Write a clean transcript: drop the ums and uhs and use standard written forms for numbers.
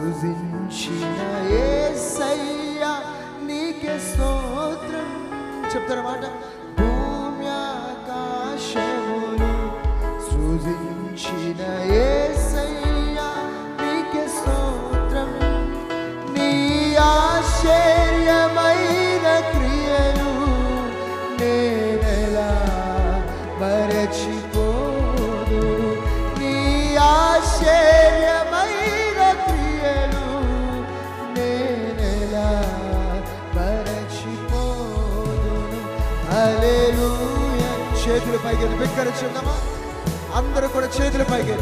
సృజించిన యేసయ్యా నీకే స్తోత్రం. చెప్తారన్నమాట. భూమి ఆకాశములు సృజించిన యేసయ్యా నీకే స్తోత్రం. నీ ఆశ్చర్యమైన క్రియలు నేనెలా మరచిపోదు. నీ ఆశ్చర్యమైన క్రియలు నేనెలా మరచిపోదును. హల్లెలూయా. చేతులు పైకి బిగ్గరగా చెప్దామా? అందరూ కూడా చేతులు పైకి.